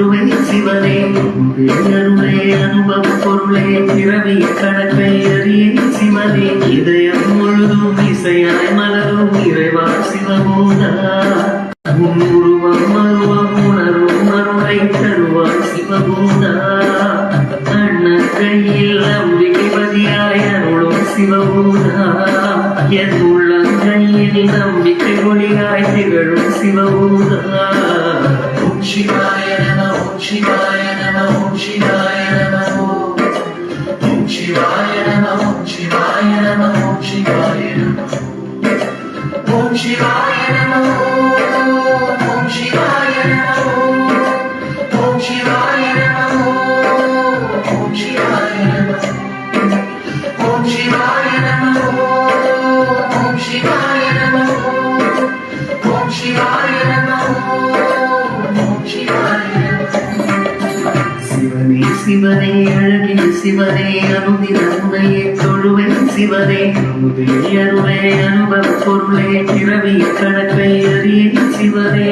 தொழுவை சிவனே அருளே அனுபவ பொருளே பிறவி கணக்கை அறியே சிவனே இதயம் முழுதும் இசையாய் மலரும் இறைவா சிவபோதா உருவம் மருவம் உணரும் அருளை தருவாய் சிவபோதா அண்ணன் கையில் நம்பிக்கைபதியாய் அருளும் சிவபோதா என் உள்ளங்கையில் நம்பிக்கை ஒளியாய் திகழும் சிவபோதா ஓம் சிவாய நம ஓம் சிவாய நம ஓம் சிவாய நம ஓம் சிவாய நம ஓம் சிவாய நம ஓம் சிவாய நம ஓம் சிவாய நம ஓம் சிவாய நம ஓம் சிவாய நம ஓம் சிவாய நம ஓம் சிவாய நம ஓம் சிவாய நம ஓம் சிவாய நம ஓம் சிவாய சிவனே சிவனே அழகிய சிவனே அனுதின உனையே தொழுவேன் சிவனே அமுதே அருளே அனுபவ பொருளே பிறவி கணக்கை அறியே சிவனே